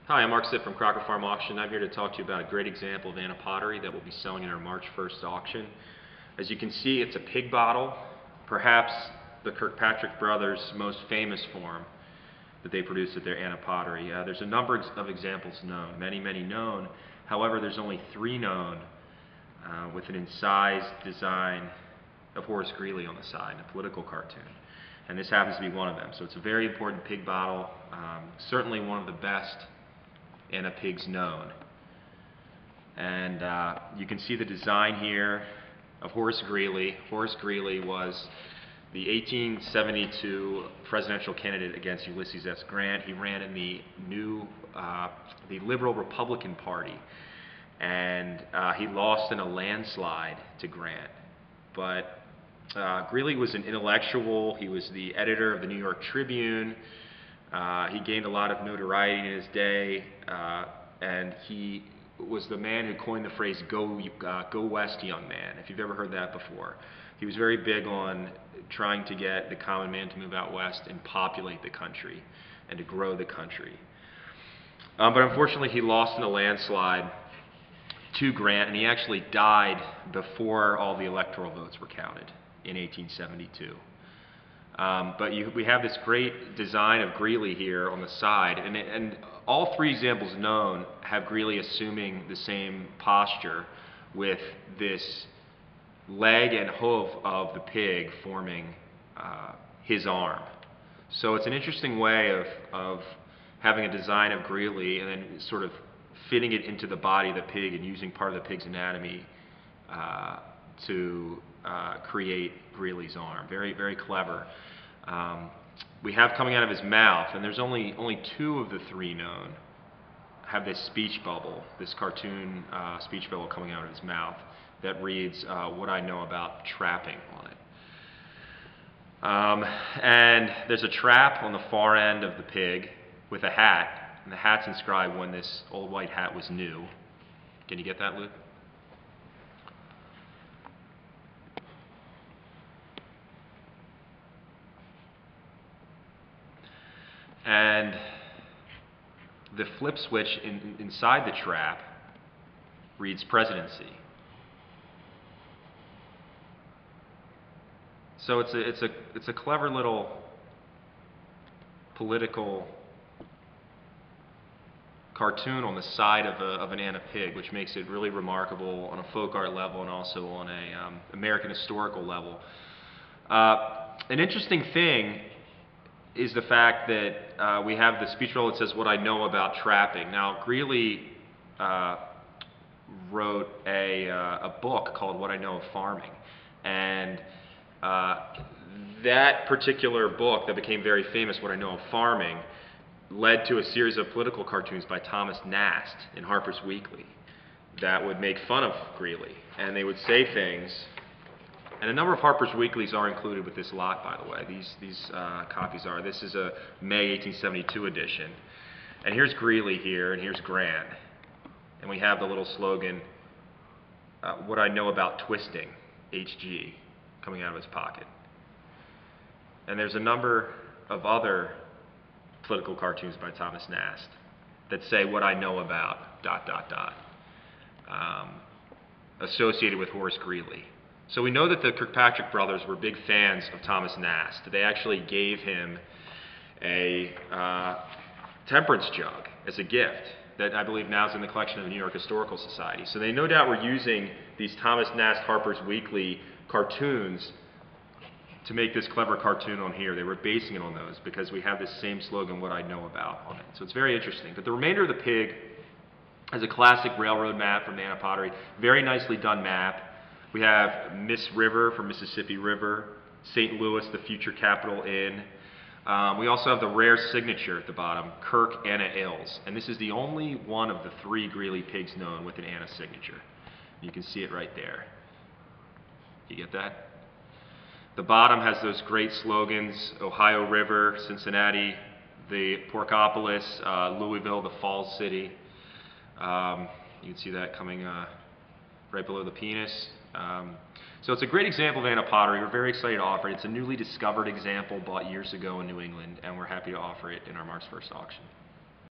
Hi, I'm Mark Sitt from Crocker Farm Auction. I'm here to talk to you about a great example of Anna pottery that we'll be selling in our March 1st auction. As you can see, it's a pig bottle, perhaps the Kirkpatrick brothers' most famous form that they produce at their Anna pottery. There's a number of examples known, many known. However, there's only 3 known with an incised design of Horace Greeley on the side, a political cartoon. And this happens to be one of them. So it's a very important pig bottle, certainly one of the best Anna pigs known. And you can see the design here of Horace Greeley. Horace Greeley was the 1872 presidential candidate against Ulysses S. Grant. He ran in the Liberal Republican Party, and he lost in a landslide to Grant. But Greeley was an intellectual. He was the editor of the New York Tribune. He gained a lot of notoriety in his day, and he was the man who coined the phrase "Go West, young man," if you've ever heard that before. He was very big on trying to get the common man to move out west and populate the country and to grow the country. But unfortunately, he lost in a landslide to Grant, and he actually died before all the electoral votes were counted in 1872. But we have this great design of Greeley here on the side, and all 3 examples known have Greeley assuming the same posture with this leg and hoof of the pig forming his arm. So it's an interesting way of having a design of Greeley and then sort of fitting it into the body of the pig and using part of the pig's anatomy to create Greeley's arm. Very clever. We have coming out of his mouth, and there's only 2 of the 3 known have this speech bubble, this cartoon speech bubble coming out of his mouth that reads, "What I know about trapping" on it. And there's a trap on the far end of the pig with a hat, and the hat's inscribed "When this old white hat was new." Can you get that, Luke? And the flip switch inside the trap reads "Presidency." So it's a clever little political cartoon on the side of an Anna pig, which makes it really remarkable on a folk art level and also on a American historical level. An interesting thing is the fact that we have the speech bubble that says "What I know about trapping." Now, Greeley wrote a book called "What I Know of Farming," and that particular book that became very famous, "What I Know of Farming," led to a series of political cartoons by Thomas Nast in Harper's Weekly that would make fun of Greeley, and they would say things. And a number of Harper's Weeklies are included with this lot, by the way. These copies are. This is a May 1872 edition. And here's Greeley here, and here's Grant. And we have the little slogan, "What I know about twisting," HG, coming out of his pocket. And there's a number of other political cartoons by Thomas Nast that say "What I know about ... associated with Horace Greeley. So we know that the Kirkpatrick brothers were big fans of Thomas Nast. They actually gave him a temperance jug as a gift that I believe now is in the collection of the New York Historical Society. So they no doubt were using these Thomas Nast Harper's Weekly cartoons to make this clever cartoon on here. They were basing it on those because we have this same slogan, "What I know about," on it. So it's very interesting. But the remainder of the pig is a classic railroad map from Anna pottery. Very nicely done map. We have Miss River from Mississippi River, St. Louis, the future capital inn. We also have the rare signature at the bottom, Kirk Anna Ills. And this is the only one of the 3 Greeley pigs known with an Anna signature. You can see it right there. You get that? The bottom has those great slogans, Ohio River, Cincinnati, the Porkopolis, Louisville, the Falls City. You can see that coming right below the penis. So it's a great example of Anna pottery. We're very excited to offer it. It's a newly discovered example bought years ago in New England, and we're happy to offer it in our March 1st auction.